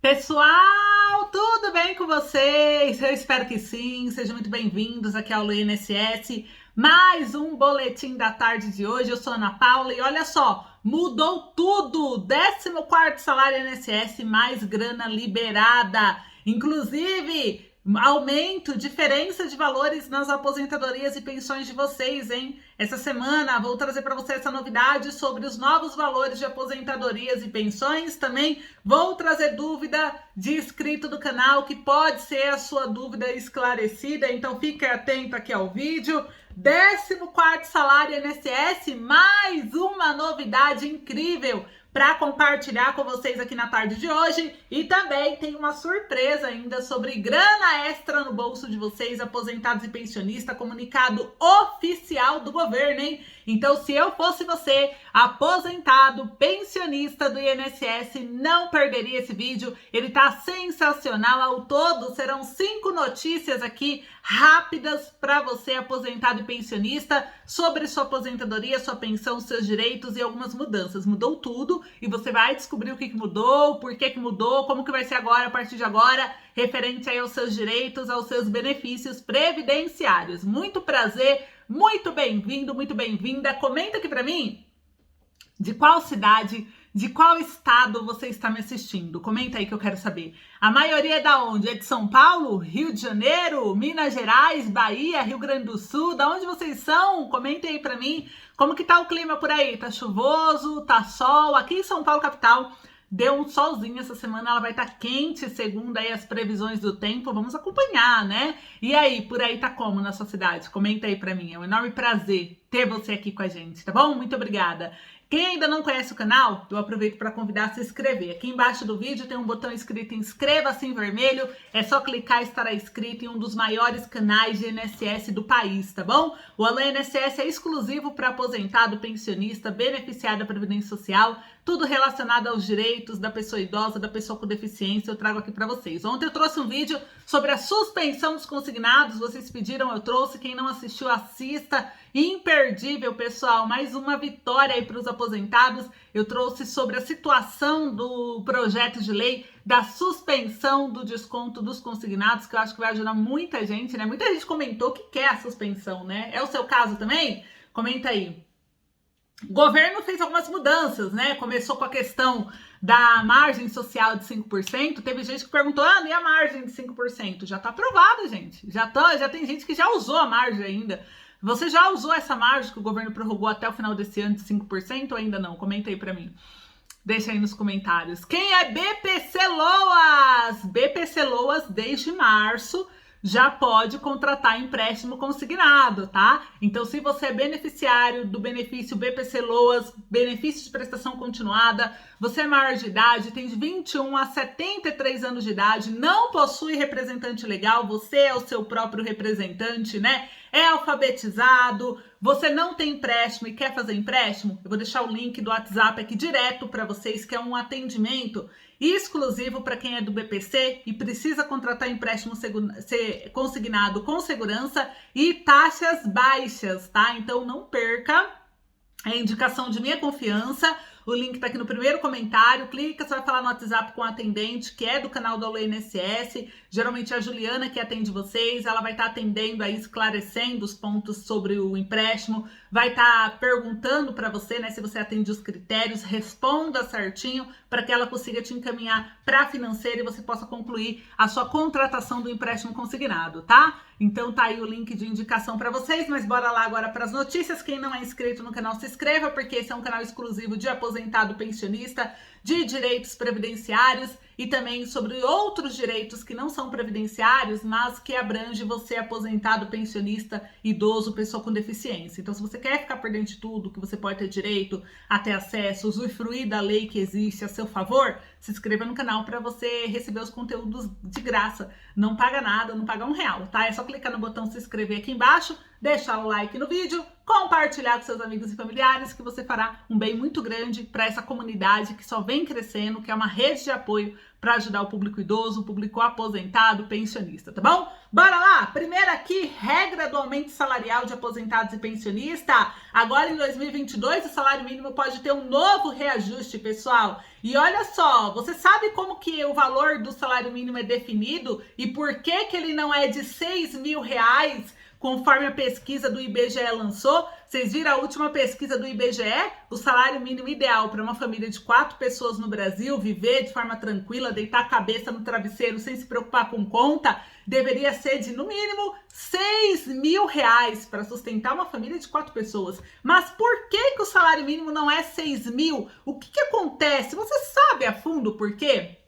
Pessoal, tudo bem com vocês? Eu espero que sim. Sejam muito bem-vindos aqui ao INSS. Mais um boletim da tarde de hoje. Eu sou Ana Paula e olha só, mudou tudo. 14º salário INSS, mais grana liberada. Inclusive, aumento, diferença de valores nas aposentadorias e pensões de vocês, hein? Essa semana vou trazer para você essa novidade sobre os novos valores de aposentadorias e pensões. Também vou trazer dúvida de inscrito do canal, que pode ser a sua dúvida esclarecida, então fique atento aqui ao vídeo. 14º salário INSS, mais uma novidade incrível para compartilhar com vocês aqui na tarde de hoje. E também tem uma surpresa ainda sobre grana extra no bolso de vocês, aposentados e pensionistas, comunicado oficial do governo, hein? Então, se eu fosse você, aposentado, pensionista do INSS, não perderia esse vídeo. Ele tá sensacional. Ao todo, serão 5 notícias aqui rápidas para você, aposentado e pensionista, sobre sua aposentadoria, sua pensão, seus direitos e algumas mudanças. Mudou tudo e você vai descobrir o que mudou, por que mudou, como que vai ser agora, a partir de agora, referente aí aos seus direitos, aos seus benefícios previdenciários. Muito prazer, muito bem-vindo, muito bem-vinda. Comenta aqui para mim de qual cidade, de qual estado você está me assistindo. Comenta aí que eu quero saber. A maioria é da onde? É de São Paulo, Rio de Janeiro, Minas Gerais, Bahia, Rio Grande do Sul? Da onde vocês são? Comenta aí pra mim. Como que tá o clima por aí? Tá chuvoso? Tá sol? Aqui em São Paulo, capital, deu um solzinho essa semana. Ela vai estar quente, segundo aí as previsões do tempo. Vamos acompanhar, né? E aí, por aí tá como na sua cidade? Comenta aí pra mim. É um enorme prazer ter você aqui com a gente, tá bom? Muito obrigada. Quem ainda não conhece o canal, eu aproveito para convidar a se inscrever. Aqui embaixo do vídeo tem um botão escrito inscreva-se em vermelho. É só clicar e estará inscrito em um dos maiores canais de INSS do país, tá bom? O Alô INSS é exclusivo para aposentado, pensionista, beneficiário da Previdência Social, tudo relacionado aos direitos da pessoa idosa, da pessoa com deficiência, eu trago aqui para vocês. Ontem eu trouxe um vídeo sobre a suspensão dos consignados, vocês pediram, eu trouxe. Quem não assistiu, assista. Imperdível, pessoal, mais uma vitória aí para os aposentados. Eu trouxe sobre a situação do projeto de lei da suspensão do desconto dos consignados, que eu acho que vai ajudar muita gente, né? Muita gente comentou que quer a suspensão, né? É o seu caso também? Comenta aí. O governo fez algumas mudanças, né? Começou com a questão da margem social de 5%. Teve gente que perguntou, e a margem de 5%? Já tá aprovada, gente. Já tem gente que já usou a margem ainda. Você já usou essa margem que o governo prorrogou até o final desse ano de 5% ou ainda não? Comenta aí pra mim. Deixa aí nos comentários. Quem é BPC Loas? BPC Loas, desde março, já pode contratar empréstimo consignado, tá? Então, se você é beneficiário do benefício BPC Loas, benefício de prestação continuada, você é maior de idade, tem de 21 a 73 anos de idade, não possui representante legal, você é o seu próprio representante, né? É alfabetizado, você não tem empréstimo e quer fazer empréstimo? Eu vou deixar o link do WhatsApp aqui direto para vocês, que é um atendimento exclusivo para quem é do BPC e precisa contratar empréstimo consignado com segurança e taxas baixas, tá? Então não perca, é indicação de minha confiança. O link tá aqui no primeiro comentário. Clica, você vai falar no WhatsApp com a atendente, que é do canal do Alô INSS. Geralmente é a Juliana que atende vocês. Ela vai estar atendendo aí, esclarecendo os pontos sobre o empréstimo. Vai estar perguntando para você, né, se você atende os critérios. Responda certinho para que ela consiga te encaminhar para a financeira e você possa concluir a sua contratação do empréstimo consignado, tá? Então tá aí o link de indicação para vocês, mas bora lá agora para as notícias. Quem não é inscrito no canal, se inscreva, porque esse é um canal exclusivo de aposentado pensionista, de direitos previdenciários e também sobre outros direitos que não são previdenciários, mas que abrange você, aposentado, pensionista, idoso, pessoa com deficiência. Então, se você quer ficar por dentro de tudo, que você pode ter direito a ter acesso, usufruir da lei que existe a seu favor, se inscreva no canal para você receber os conteúdos de graça. Não paga nada, não paga R$1, tá? É só clicar no botão se inscrever aqui embaixo, deixar o like no vídeo, compartilhar com seus amigos e familiares, que você fará um bem muito grande para essa comunidade que só vem crescendo, que é uma rede de apoio para ajudar o público idoso, o público aposentado, pensionista, tá bom? Bora lá! Primeiro aqui, regra do aumento salarial de aposentados e pensionistas. Agora em 2022 o salário mínimo pode ter um novo reajuste, pessoal. E olha só, você sabe como que o valor do salário mínimo é definido e por que que ele não é de R$6.000, conforme a pesquisa do IBGE lançou? Vocês viram a última pesquisa do IBGE? O salário mínimo ideal para uma família de 4 pessoas no Brasil viver de forma tranquila, deitar a cabeça no travesseiro sem se preocupar com conta, deveria ser de, no mínimo, R$6.000 para sustentar uma família de 4 pessoas. Mas por que que o salário mínimo não é 6.000? O que que acontece? Você sabe a fundo por quê?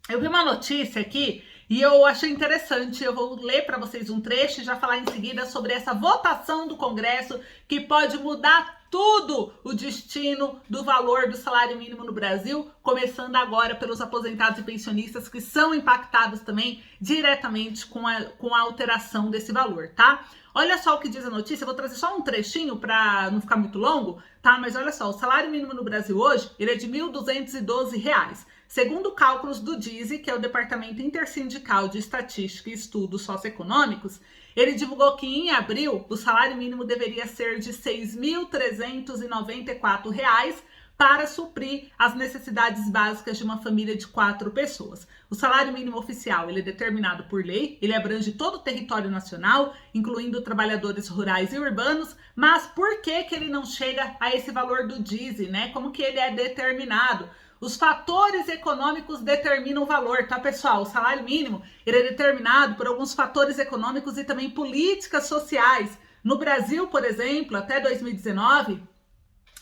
Eu vi uma notícia aqui e eu achei interessante. Eu vou ler para vocês um trecho e já falar em seguida sobre essa votação do Congresso que pode mudar tudo o destino do valor do salário mínimo no Brasil, começando agora pelos aposentados e pensionistas que são impactados também diretamente com a alteração desse valor, tá? Olha só o que diz a notícia, eu vou trazer só um trechinho para não ficar muito longo, tá? Mas olha só, o salário mínimo no Brasil hoje, ele é de R$1.212. Segundo cálculos do DISE, que é o Departamento Intersindical de Estatística e Estudos Socioeconômicos, ele divulgou que em abril o salário mínimo deveria ser de R$6.394 para suprir as necessidades básicas de uma família de 4 pessoas. O salário mínimo oficial ele é determinado por lei, ele abrange todo o território nacional, incluindo trabalhadores rurais e urbanos, mas por que que ele não chega a esse valor do DISE, né? Como que ele é determinado? Os fatores econômicos determinam o valor, tá, pessoal? O salário mínimo ele é determinado por alguns fatores econômicos e também políticas sociais. No Brasil, por exemplo, até 2019,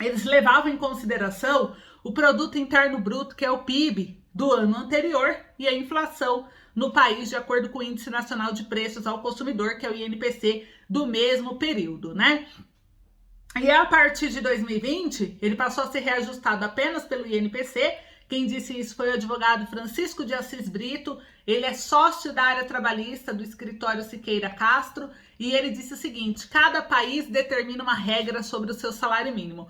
eles levavam em consideração o produto interno bruto, que é o PIB, do ano anterior, e a inflação no país, de acordo com o Índice Nacional de Preços ao Consumidor, que é o INPC, do mesmo período, né? E a partir de 2020, ele passou a ser reajustado apenas pelo INPC. Quem disse isso foi o advogado Francisco de Assis Brito. Ele é sócio da área trabalhista do escritório Siqueira Castro. E ele disse o seguinte: cada país determina uma regra sobre o seu salário mínimo.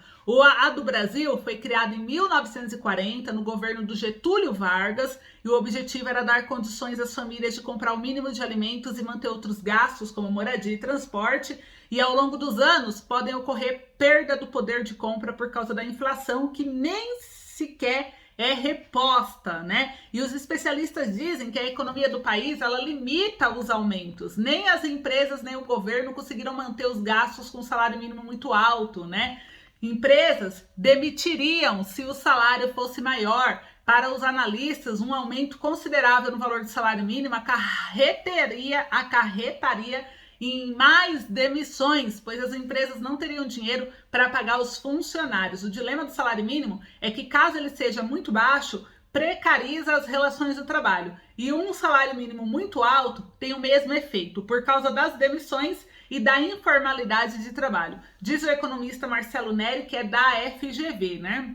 A do Brasil foi criada em 1940, no governo do Getúlio Vargas, e o objetivo era dar condições às famílias de comprar o mínimo de alimentos e manter outros gastos, como moradia e transporte. E ao longo dos anos podem ocorrer perda do poder de compra por causa da inflação, que nem sequer é reposta, né? E os especialistas dizem que a economia do país, ela limita os aumentos. Nem as empresas, nem o governo conseguiram manter os gastos com um salário mínimo muito alto, né? Empresas demitiriam se o salário fosse maior. Para os analistas, um aumento considerável no valor do salário mínimo acarretaria em mais demissões, pois as empresas não teriam dinheiro para pagar os funcionários. O dilema do salário mínimo é que, caso ele seja muito baixo, precariza as relações do trabalho. E um salário mínimo muito alto tem o mesmo efeito, por causa das demissões e da informalidade de trabalho. Diz o economista Marcelo Neri, que é da FGV, né?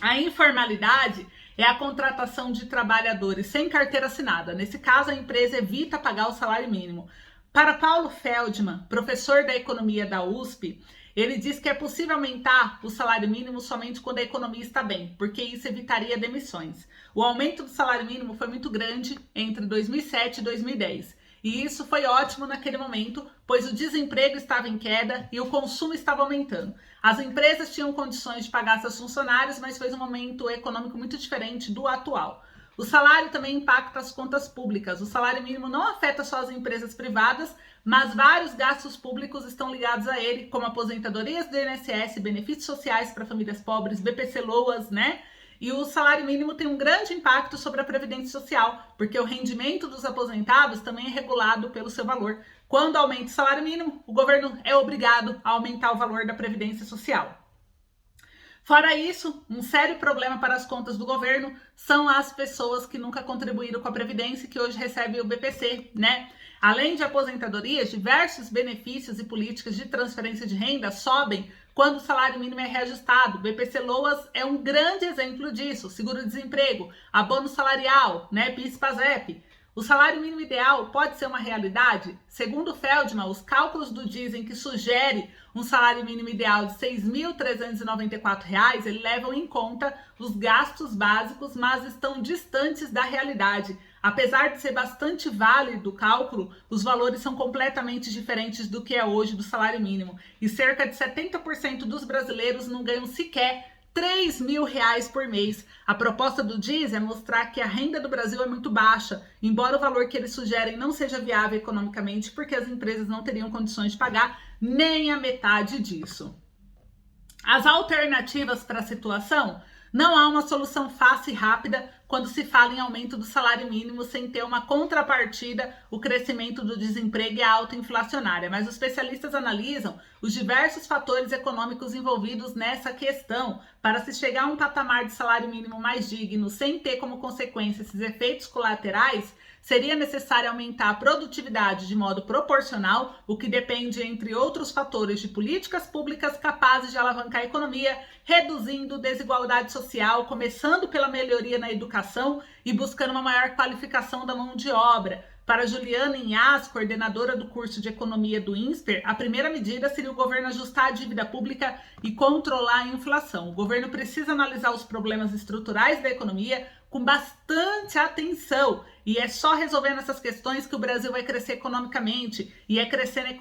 A informalidade é a contratação de trabalhadores sem carteira assinada. Nesse caso, a empresa evita pagar o salário mínimo. Para Paulo Feldman, professor da economia da USP, ele diz que é possível aumentar o salário mínimo somente quando a economia está bem, porque isso evitaria demissões. O aumento do salário mínimo foi muito grande entre 2007 e 2010. E isso foi ótimo naquele momento, pois o desemprego estava em queda e o consumo estava aumentando. As empresas tinham condições de pagar seus funcionários, mas foi um momento econômico muito diferente do atual. O salário também impacta as contas públicas. O salário mínimo não afeta só as empresas privadas, mas vários gastos públicos estão ligados a ele, como aposentadorias do INSS, benefícios sociais para famílias pobres, BPC-LOAS, né? E o salário mínimo tem um grande impacto sobre a Previdência Social, porque o rendimento dos aposentados também é regulado pelo seu valor. Quando aumenta o salário mínimo, o governo é obrigado a aumentar o valor da Previdência Social. Fora isso, um sério problema para as contas do governo são as pessoas que nunca contribuíram com a Previdência e que hoje recebem o BPC, né? Além de aposentadorias, diversos benefícios e políticas de transferência de renda sobem quando o salário mínimo é reajustado. O BPC-LOAS é um grande exemplo disso. Seguro-desemprego, abono salarial, né? PIS-PASEP. O salário mínimo ideal pode ser uma realidade? Segundo o Feldman, os cálculos do Dizem que sugere um salário mínimo ideal de R$ 6.394, eles levam em conta os gastos básicos, mas estão distantes da realidade. Apesar de ser bastante válido o cálculo, os valores são completamente diferentes do que é hoje do salário mínimo. E cerca de 70% dos brasileiros não ganham sequer R$ 3.000 por mês. A proposta do DIS é mostrar que a renda do Brasil é muito baixa, embora o valor que eles sugerem não seja viável economicamente, porque as empresas não teriam condições de pagar nem a metade disso. As alternativas para a situação? Não há uma solução fácil e rápida quando se fala em aumento do salário mínimo sem ter uma contrapartida, o crescimento do desemprego e a alta inflacionária. Mas os especialistas analisam os diversos fatores econômicos envolvidos nessa questão. Para se chegar a um patamar de salário mínimo mais digno, sem ter como consequência esses efeitos colaterais, seria necessário aumentar a produtividade de modo proporcional, o que depende, entre outros fatores, de políticas públicas capazes de alavancar a economia, reduzindo desigualdade social, começando pela melhoria na educação e buscando uma maior qualificação da mão de obra. Para Juliana Inhas, coordenadora do curso de economia do INSPER, a primeira medida seria o governo ajustar a dívida pública e controlar a inflação. O governo precisa analisar os problemas estruturais da economia com bastante atenção, e é só resolvendo essas questões que o Brasil vai crescer economicamente, e é crescendo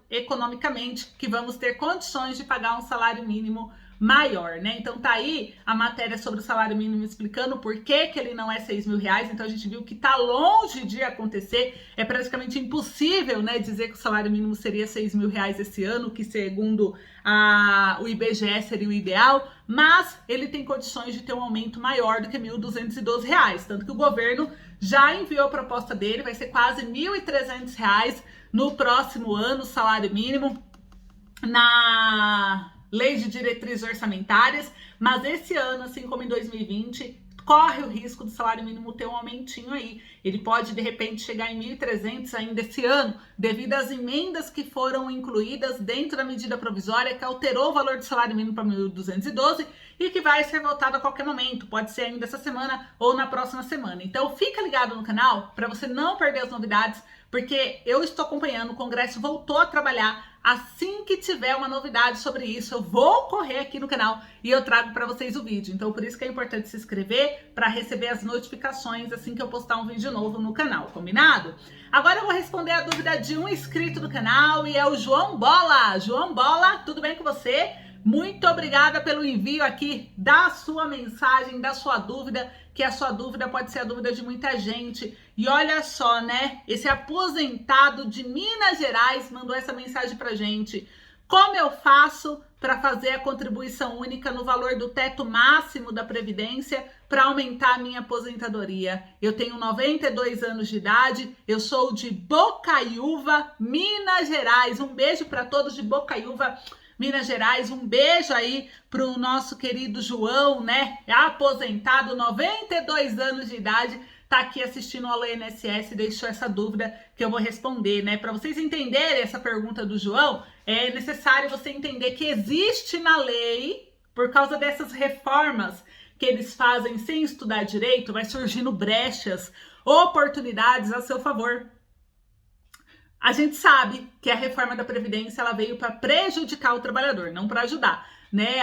economicamente que vamos ter condições de pagar um salário mínimo maior, né? Então tá aí a matéria sobre o salário mínimo explicando por que ele não é R$ 6.000. Então a gente viu que tá longe de acontecer, é praticamente impossível, né, dizer que o salário mínimo seria R$ 6.000 esse ano, que segundo o IBGE seria o ideal, mas ele tem condições de ter um aumento maior do que R$ 1.212, tanto que o governo já enviou a proposta dele, vai ser quase R$ 1.300 no próximo ano, o salário mínimo, na Lei de Diretrizes Orçamentárias, mas esse ano, assim como em 2020, corre o risco do salário mínimo ter um aumentinho aí. Ele pode, de repente, chegar em 1.300 ainda esse ano, devido às emendas que foram incluídas dentro da medida provisória que alterou o valor do salário mínimo para 1.212 e que vai ser votado a qualquer momento. Pode ser ainda essa semana ou na próxima semana. Então, fica ligado no canal para você não perder as novidades, porque eu estou acompanhando, o Congresso voltou a trabalhar. Assim que tiver uma novidade sobre isso, eu vou correr aqui no canal e eu trago para vocês o vídeo. Então, por isso que é importante se inscrever para receber as notificações assim que eu postar um vídeo novo no canal, combinado? Agora eu vou responder a dúvida de um inscrito do canal e é o João Bola. João Bola, tudo bem com você? Muito obrigada pelo envio aqui da sua mensagem, da sua dúvida, que a sua dúvida pode ser a dúvida de muita gente. E olha só, né? Esse aposentado de Minas Gerais mandou essa mensagem pra gente. Como eu faço para fazer a contribuição única no valor do teto máximo da Previdência para aumentar a minha aposentadoria? Eu tenho 92 anos de idade, eu sou de Bocaiúva, Minas Gerais. Um beijo para todos de Bocaiúva, Minas Gerais. Um beijo aí pro nosso querido João, né? Aposentado, 92 anos de idade, tá aqui assistindo ao INSS e deixou essa dúvida que eu vou responder, né? Para vocês entenderem essa pergunta do João, é necessário você entender que existe na lei, por causa dessas reformas que eles fazem sem estudar direito, vai surgindo brechas, oportunidades a seu favor. A gente sabe que a reforma da Previdência ela veio para prejudicar o trabalhador, não para ajudar, né?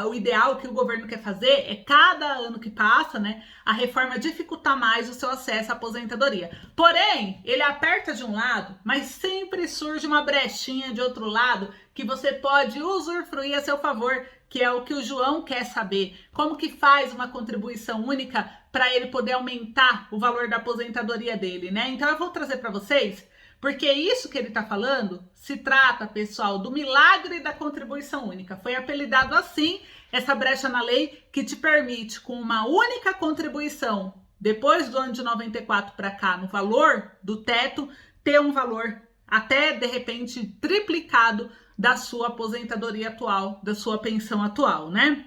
O ideal que o governo quer fazer é cada ano que passa, né, a reforma dificultar mais o seu acesso à aposentadoria. Porém, ele aperta de um lado, mas sempre surge uma brechinha de outro lado que você pode usufruir a seu favor, que é o que o João quer saber. Como que faz uma contribuição única para ele poder aumentar o valor da aposentadoria dele, né? Então eu vou trazer para vocês, porque isso que ele está falando se trata, pessoal, do milagre da contribuição única. Foi apelidado assim, essa brecha na lei que te permite, com uma única contribuição, depois do ano de 94 para cá, no valor do teto, ter um valor até, de repente, triplicado da sua aposentadoria atual, da sua pensão atual, né?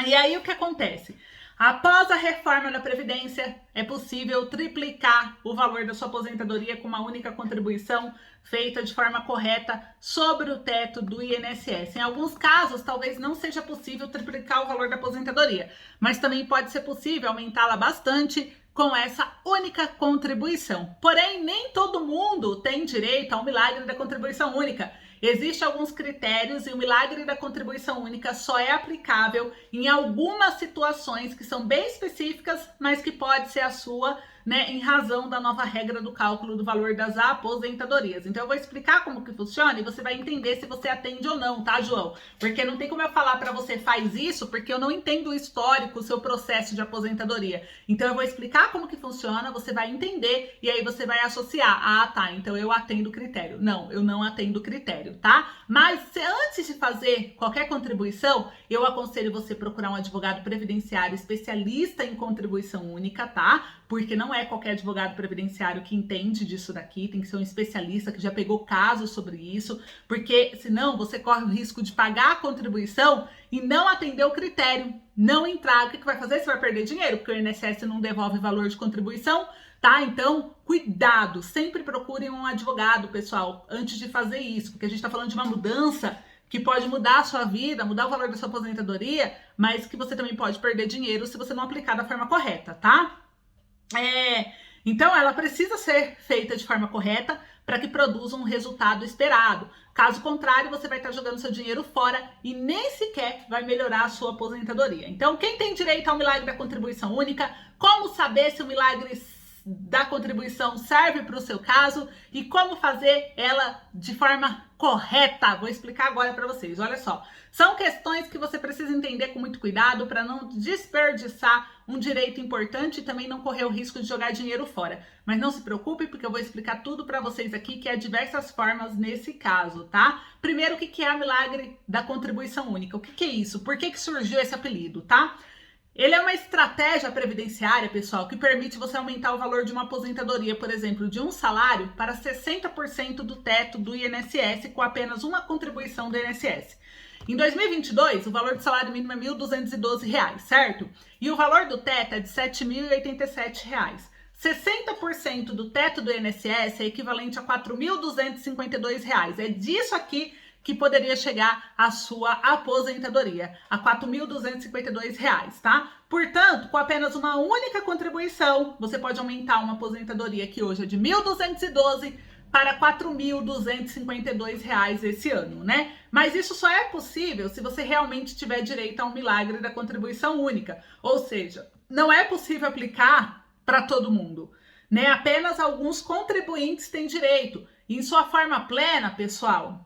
E aí o que acontece? Após a reforma da Previdência, é possível triplicar o valor da sua aposentadoria com uma única contribuição feita de forma correta sobre o teto do INSS. Em alguns casos, talvez não seja possível triplicar o valor da aposentadoria, mas também pode ser possível aumentá-la bastante com essa única contribuição. Porém, nem todo mundo tem direito ao milagre da contribuição única. Existem alguns critérios e o milagre da contribuição única só é aplicável em algumas situações que são bem específicas, mas que pode ser a sua, né, em razão da nova regra do cálculo do valor das aposentadorias. Então eu vou explicar como que funciona e você vai entender se você atende ou não, tá, João? Porque não tem como eu falar para você faz isso, porque eu não entendo o histórico, o seu processo de aposentadoria. Então eu vou explicar como que funciona, você vai entender e aí você vai associar. Ah, tá, então eu atendo o critério. Não, eu não atendo o critério, tá? Mas antes de fazer qualquer contribuição, eu aconselho você procurar um advogado previdenciário especialista em contribuição única, tá? Porque não é qualquer advogado previdenciário que entende disso daqui, tem que ser um especialista que já pegou casos sobre isso, porque senão você corre o risco de pagar a contribuição e não atender o critério, não entrar. O que vai fazer? Você vai perder dinheiro, porque o INSS não devolve valor de contribuição, tá? Então, cuidado, sempre procurem um advogado, pessoal, antes de fazer isso, porque a gente tá falando de uma mudança que pode mudar a sua vida, mudar o valor da sua aposentadoria, mas que você também pode perder dinheiro se você não aplicar da forma correta, tá? Então ela precisa ser feita de forma correta para que produza um resultado esperado. Caso contrário, você vai estar jogando seu dinheiro fora e nem sequer vai melhorar a sua aposentadoria. Então, quem tem direito ao milagre da contribuição única, como saber se o milagre da contribuição serve para o seu caso e como fazer ela de forma correta. Vou explicar agora para vocês. Olha só, são questões que você precisa entender com muito cuidado para não desperdiçar um direito importante e também não correr o risco de jogar dinheiro fora. Mas não se preocupe, porque eu vou explicar tudo para vocês aqui, que há diversas formas nesse caso, tá? Primeiro, o que é o milagre da contribuição única? O que é isso? Por que surgiu esse apelido, tá? Ele é uma estratégia previdenciária, pessoal, que permite você aumentar o valor de uma aposentadoria, por exemplo, de um salário para 60% do teto do INSS com apenas uma contribuição do INSS. Em 2022, o valor do salário mínimo é R$ 1.212, certo? E o valor do teto é de R$ 7.087. 60% do teto do INSS é equivalente a R$ 4.252. É disso aqui que poderia chegar a sua aposentadoria, a R$ 4.252, tá? Portanto, com apenas uma única contribuição, você pode aumentar uma aposentadoria que hoje é de R$ 1.212 para R$ 4.252 esse ano, né? Mas isso só é possível se você realmente tiver direito a um milagre da contribuição única. Ou seja, não é possível aplicar para todo mundo, né? Apenas alguns contribuintes têm direito. E em sua forma plena, pessoal,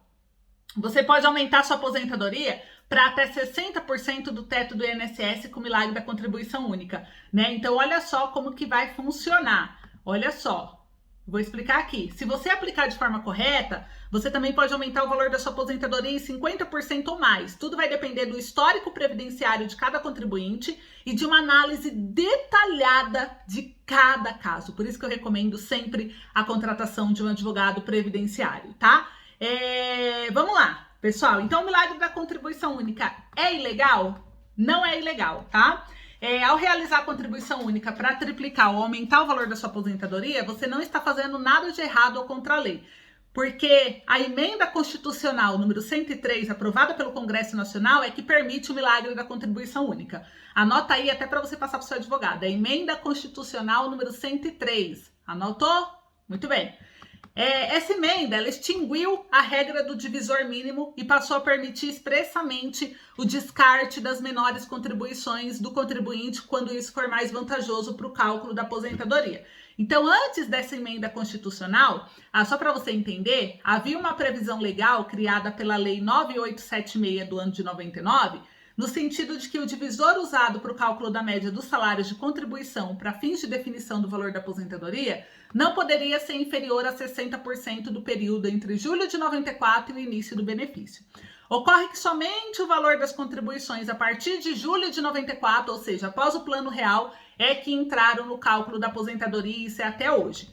você pode aumentar sua aposentadoria para até 60% do teto do INSS com o milagre da contribuição única, né? Então, olha só como que vai funcionar. Olha só, vou explicar aqui. Se você aplicar de forma correta, você também pode aumentar o valor da sua aposentadoria em 50% ou mais. Tudo vai depender do histórico previdenciário de cada contribuinte e de uma análise detalhada de cada caso. Por isso que eu recomendo sempre a contratação de um advogado previdenciário, tá? Vamos lá, pessoal. Então, o milagre da contribuição única é ilegal? Não é ilegal, tá? Ao realizar a contribuição única para triplicar ou aumentar o valor da sua aposentadoria, você não está fazendo nada de errado ou contra a lei. Porque a emenda constitucional número 103, aprovada pelo Congresso Nacional, é que permite o milagre da contribuição única. Anota aí até para você passar para o seu advogado. É a emenda constitucional número 103. Anotou? Muito bem. Essa emenda, ela extinguiu a regra do divisor mínimo e passou a permitir expressamente o descarte das menores contribuições do contribuinte quando isso for mais vantajoso para o cálculo da aposentadoria. Então, antes dessa emenda constitucional, só para você entender, havia uma previsão legal criada pela Lei 9876 do ano de 99, no sentido de que o divisor usado para o cálculo da média dos salários de contribuição para fins de definição do valor da aposentadoria não poderia ser inferior a 60% do período entre julho de 94 e o início do benefício. Ocorre que somente o valor das contribuições a partir de julho de 94, ou seja, após o Plano Real, é que entraram no cálculo da aposentadoria e isso é até hoje.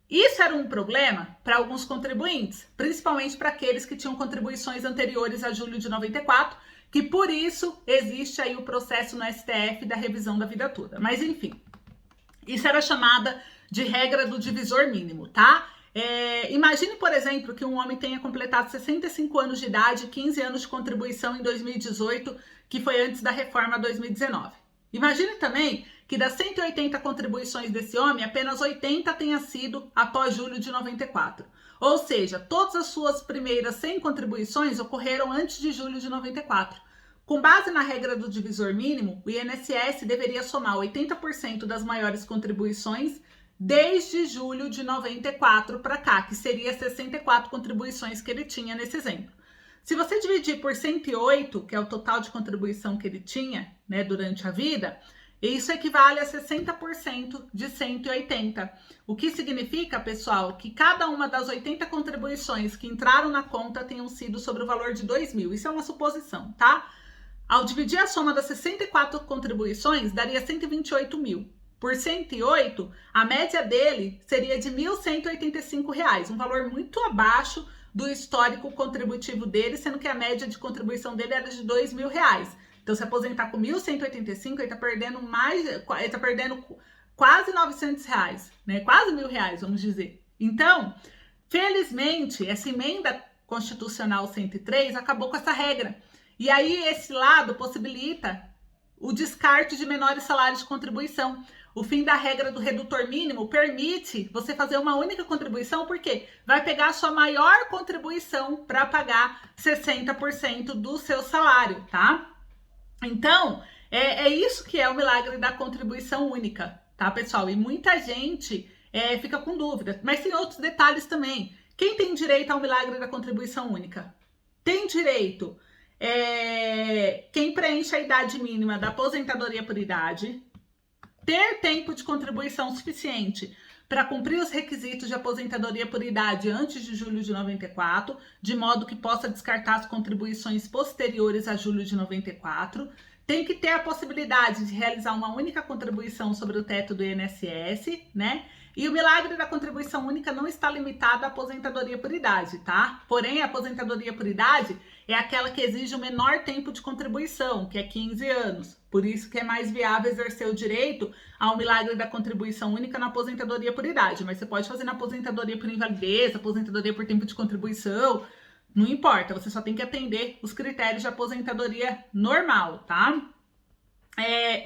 Isso era um problema para alguns contribuintes, principalmente para aqueles que tinham contribuições anteriores a julho de 94, que por isso existe aí o processo no STF da revisão da vida toda. Mas enfim, isso era chamada de regra do divisor mínimo, tá? Imagine, por exemplo, que um homem tenha completado 65 anos de idade e 15 anos de contribuição em 2018, que foi antes da reforma 2019. Imagine também que das 180 contribuições desse homem, apenas 80 tenha sido após julho de 94. Ou seja, todas as suas primeiras 100 contribuições ocorreram antes de julho de 94. Com base na regra do divisor mínimo, o INSS deveria somar 80% das maiores contribuições desde julho de 94 para cá, que seria 64 contribuições que ele tinha nesse exemplo. Se você dividir por 108, que é o total de contribuição que ele tinha, né, durante a vida, isso equivale a 60% de 180. O que significa, pessoal, que cada uma das 80 contribuições que entraram na conta tenham sido sobre o valor de 2 mil. Isso é uma suposição, tá? Ao dividir a soma das 64 contribuições, daria 128 mil. Por 108, a média dele seria de R$ 1.185, um valor muito abaixo do histórico contributivo dele, sendo que a média de contribuição dele era de R$ 2.000. Então, se aposentar com 1.185, ele está perdendo quase R$ 900, né? Quase R$ 1.000, vamos dizer. Então, felizmente, essa emenda constitucional 103 acabou com essa regra. E aí, esse lado possibilita o descarte de menores salários de contribuição. O fim da regra do redutor mínimo permite você fazer uma única contribuição, porque vai pegar a sua maior contribuição para pagar 60% do seu salário, tá? Então, é isso que é o milagre da contribuição única, tá, pessoal? E muita gente fica com dúvida, mas tem outros detalhes também. Quem tem direito ao milagre da contribuição única? Tem direito quem preenche a idade mínima da aposentadoria por idade, ter tempo de contribuição suficiente para cumprir os requisitos de aposentadoria por idade antes de julho de 94, de modo que possa descartar as contribuições posteriores a julho de 94, tem que ter a possibilidade de realizar uma única contribuição sobre o teto do INSS, né? E o milagre da contribuição única não está limitado à aposentadoria por idade, tá? Porém, a aposentadoria por idade é aquela que exige o menor tempo de contribuição, que é 15 anos. Por isso que é mais viável exercer o direito ao milagre da contribuição única na aposentadoria por idade. Mas você pode fazer na aposentadoria por invalidez, aposentadoria por tempo de contribuição, não importa. Você só tem que atender os critérios de aposentadoria normal, tá?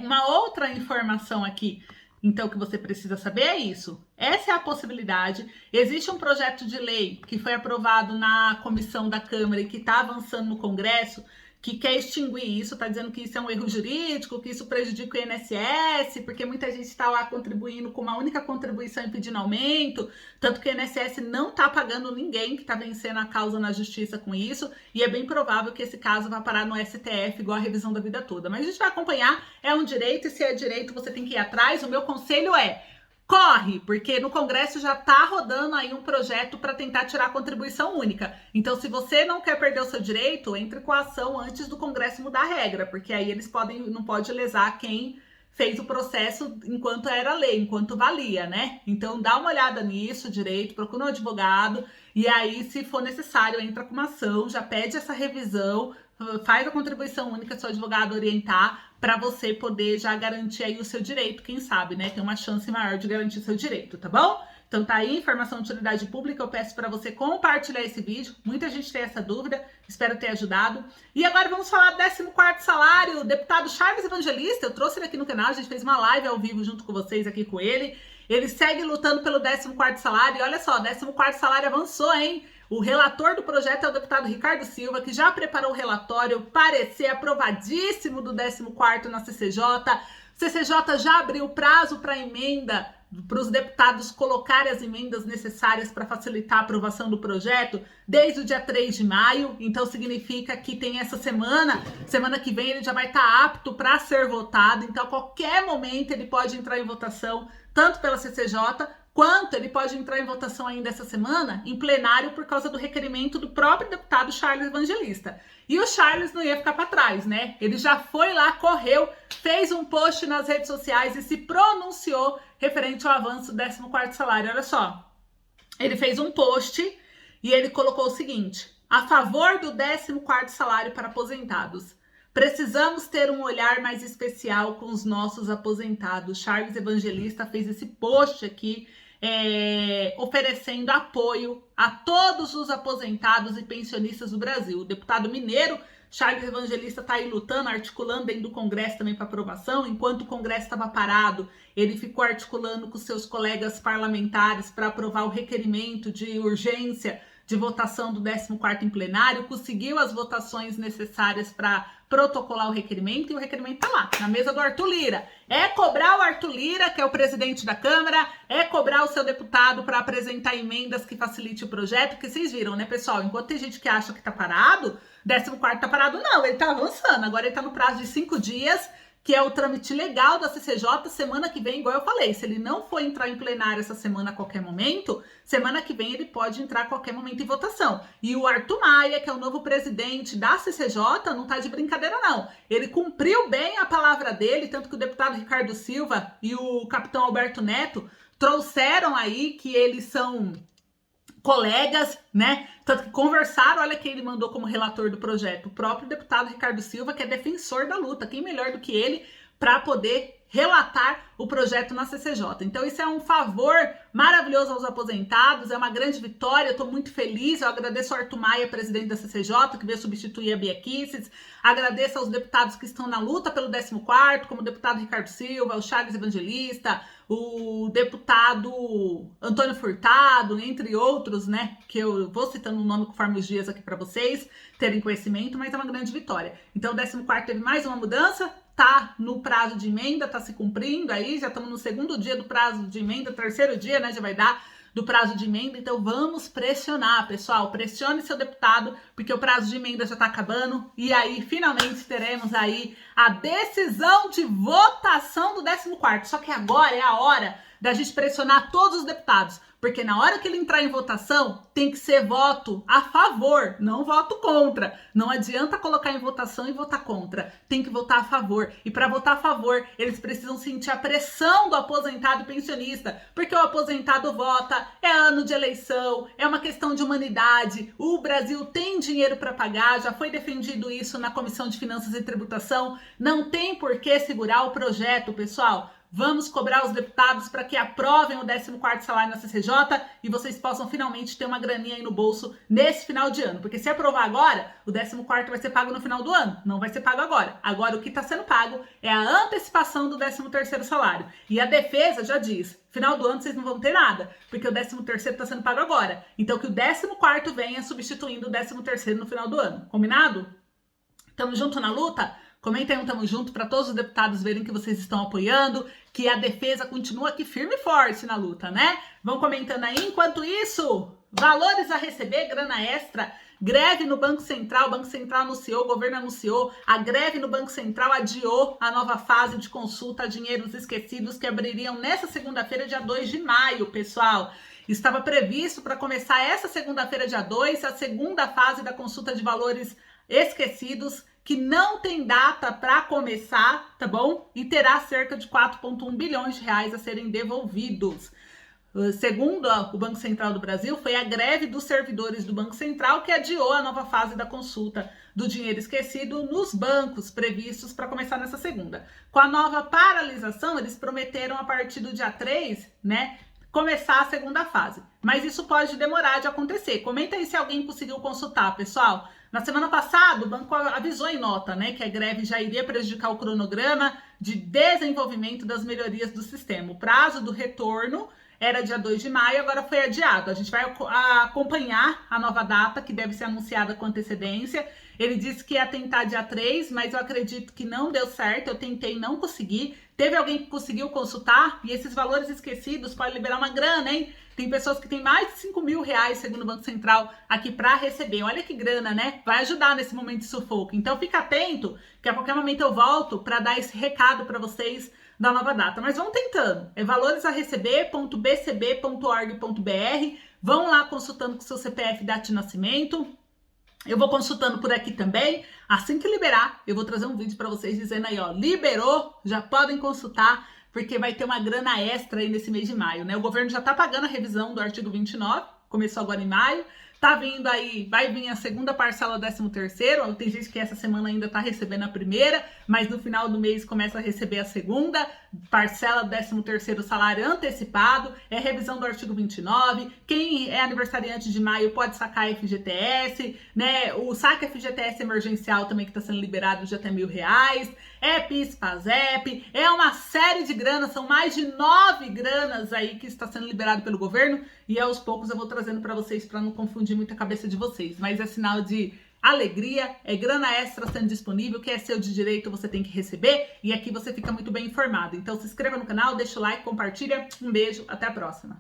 Uma outra informação aqui, então, que você precisa saber é isso. Essa é a possibilidade. Existe um projeto de lei que foi aprovado na comissão da Câmara e que está avançando no Congresso, que quer extinguir isso, está dizendo que isso é um erro jurídico, que isso prejudica o INSS, porque muita gente está lá contribuindo com uma única contribuição e pedindo aumento, tanto que o INSS não está pagando ninguém que está vencendo a causa na justiça com isso, e é bem provável que esse caso vá parar no STF, igual a revisão da vida toda. Mas a gente vai acompanhar, é um direito, e se é direito você tem que ir atrás. O meu conselho é: corre, porque no Congresso já está rodando aí um projeto para tentar tirar a contribuição única. Então, se você não quer perder o seu direito, entre com a ação antes do Congresso mudar a regra, porque aí eles não pode lesar quem fez o processo enquanto era lei, enquanto valia, né? Então, dá uma olhada nisso direito, procura um advogado, e aí, se for necessário, entra com uma ação, já pede essa revisão, faz a contribuição única, seu advogado orientar, para você poder já garantir aí o seu direito, quem sabe, né? Tem uma chance maior de garantir o seu direito, tá bom? Então tá aí, informação de utilidade pública, eu peço para você compartilhar esse vídeo, muita gente tem essa dúvida, espero ter ajudado. E agora vamos falar do 14º salário, o deputado Charles Evangelista, eu trouxe ele aqui no canal, a gente fez uma live ao vivo junto com vocês aqui com ele. Ele segue lutando pelo 14º salário, e olha só, o 14º salário avançou, hein? O relator do projeto é o deputado Ricardo Silva, que já preparou o relatório, parecer aprovadíssimo do 14º na CCJ. CCJ já abriu prazo para emenda, para os deputados colocarem as emendas necessárias para facilitar a aprovação do projeto desde o dia 3 de maio. Então, significa que tem essa semana que vem ele já vai estar apto para ser votado. Então, a qualquer momento ele pode entrar em votação, tanto pela CCJ, quanto ele pode entrar em votação ainda essa semana, em plenário, por causa do requerimento do próprio deputado Charles Evangelista. E o Charles não ia ficar para trás, né? Ele já foi lá, correu, fez um post nas redes sociais e se pronunciou referente ao avanço do 14º salário. Olha só, ele fez um post e ele colocou o seguinte: a favor do 14º salário para aposentados. Precisamos ter um olhar mais especial com os nossos aposentados. Charles Evangelista fez esse post aqui, oferecendo apoio a todos os aposentados e pensionistas do Brasil. O deputado mineiro Charles Evangelista está aí lutando, articulando dentro do Congresso também para aprovação. Enquanto o Congresso estava parado, ele ficou articulando com seus colegas parlamentares para aprovar o requerimento de urgência de votação do 14º em plenário, conseguiu as votações necessárias para protocolar o requerimento, e o requerimento está lá, na mesa do Arthur Lira. É cobrar o Arthur Lira, que é o presidente da Câmara, é cobrar o seu deputado para apresentar emendas que facilite o projeto, porque vocês viram, né, pessoal? Enquanto tem gente que acha que está parado, 14º está parado, não, ele está avançando. Agora ele está no prazo de 5 dias, que é o trâmite legal da CCJ. Semana que vem, igual eu falei, se ele não for entrar em plenário essa semana a qualquer momento, semana que vem ele pode entrar a qualquer momento em votação. E o Arthur Maia, que é o novo presidente da CCJ, não tá de brincadeira não. Ele cumpriu bem a palavra dele, tanto que o deputado Ricardo Silva e o capitão Alberto Neto trouxeram aí que eles são colegas, né? Tanto que conversaram, olha quem ele mandou como relator do projeto, o próprio deputado Ricardo Silva, que é defensor da luta. Quem melhor do que ele para poder relatar o projeto na CCJ. Então isso é um favor maravilhoso aos aposentados, é uma grande vitória, eu estou muito feliz, eu agradeço ao Arthur Maia, presidente da CCJ, que veio substituir a Bia Kicis, agradeço aos deputados que estão na luta pelo 14º, como o deputado Ricardo Silva, o Charles Evangelista, o deputado Antônio Furtado, entre outros, né, que eu vou citando o nome conforme os dias aqui para vocês terem conhecimento, mas é uma grande vitória. Então o 14º teve mais uma mudança, tá no prazo de emenda, tá se cumprindo aí, já estamos no segundo dia do prazo de emenda, terceiro dia, né, já vai dar do prazo de emenda. Então vamos pressionar, pessoal, pressione seu deputado, porque o prazo de emenda já tá acabando, e aí finalmente teremos aí a decisão de votação do 14º. Só que agora é a hora da gente pressionar todos os deputados, porque na hora que ele entrar em votação, tem que ser voto a favor, não voto contra. Não adianta colocar em votação e votar contra. Tem que votar a favor. E para votar a favor, eles precisam sentir a pressão do aposentado e pensionista, porque o aposentado vota, é ano de eleição, é uma questão de humanidade. O Brasil tem dinheiro para pagar, já foi defendido isso na Comissão de Finanças e Tributação. Não tem por que segurar o projeto, pessoal. Vamos cobrar os deputados para que aprovem o 14º salário na CCJ e vocês possam finalmente ter uma graninha aí no bolso nesse final de ano. Porque se aprovar agora, o 14º vai ser pago no final do ano. Não vai ser pago agora. Agora o que está sendo pago é a antecipação do 13º salário. E a defesa já diz, final do ano vocês não vão ter nada, porque o 13º está sendo pago agora. Então que o 14º venha substituindo o 13º no final do ano. Combinado? Tamo junto na luta? Comenta aí um tamo junto para todos os deputados verem que vocês estão apoiando, que a defesa continua aqui firme e forte na luta, né? Vão comentando aí. Enquanto isso, valores a receber, grana extra, greve no Banco Central, o Banco Central anunciou, o governo anunciou, a greve no Banco Central adiou a nova fase de consulta a dinheiros esquecidos que abririam nessa segunda-feira, dia 2 de maio, pessoal. Estava previsto para começar essa segunda-feira, dia 2, a segunda fase da consulta de valores esquecidos, que não tem data para começar, tá bom? E terá cerca de 4,1 bilhões de reais a serem devolvidos. Segundo o Banco Central do Brasil, foi a greve dos servidores do Banco Central que adiou a nova fase da consulta do dinheiro esquecido nos bancos previstos para começar nessa segunda. Com a nova paralisação, eles prometeram a partir do dia 3, né, começar a segunda fase. Mas isso pode demorar de acontecer. Comenta aí se alguém conseguiu consultar, pessoal. Na semana passada, o banco avisou em nota, né, que a greve já iria prejudicar o cronograma de desenvolvimento das melhorias do sistema. O prazo do retorno era dia 2 de maio, agora foi adiado. A gente vai acompanhar a nova data, que deve ser anunciada com antecedência. Ele disse que ia tentar dia 3, mas eu acredito que não deu certo. Eu tentei, não consegui. Teve alguém que conseguiu consultar, e esses valores esquecidos podem liberar uma grana, hein? Tem pessoas que têm mais de 5 mil reais, segundo o Banco Central, aqui para receber. Olha que grana, né? Vai ajudar nesse momento de sufoco. Então fica atento, que a qualquer momento eu volto para dar esse recado para vocês da nova data. Mas vão tentando. É valoresareceber.bcb.org.br. Vão lá consultando com seu CPF e data de nascimento. Eu vou consultando por aqui também. Assim que liberar, eu vou trazer um vídeo para vocês dizendo aí, ó, liberou, já podem consultar, porque vai ter uma grana extra aí nesse mês de maio, né? O governo já tá pagando a revisão do artigo 29, começou agora em maio, Tá vindo aí, vai vir a segunda parcela do 13º. Tem gente que essa semana ainda tá recebendo a primeira, mas no final do mês começa a receber a segunda parcela do 13º salário antecipado. É revisão do artigo 29. Quem é aniversariante de maio pode sacar FGTS, né? O saque FGTS emergencial também que tá sendo liberado de até R$1.000. É PIS, PASEP, é uma série de granas, são mais de 9 granas aí que está sendo liberado pelo governo, e aos poucos eu vou trazendo para vocês para não confundir muito a cabeça de vocês, mas é sinal de alegria, é grana extra sendo disponível, que é seu de direito, você tem que receber, e aqui você fica muito bem informado. Então se inscreva no canal, deixa o like, compartilha, um beijo, até a próxima.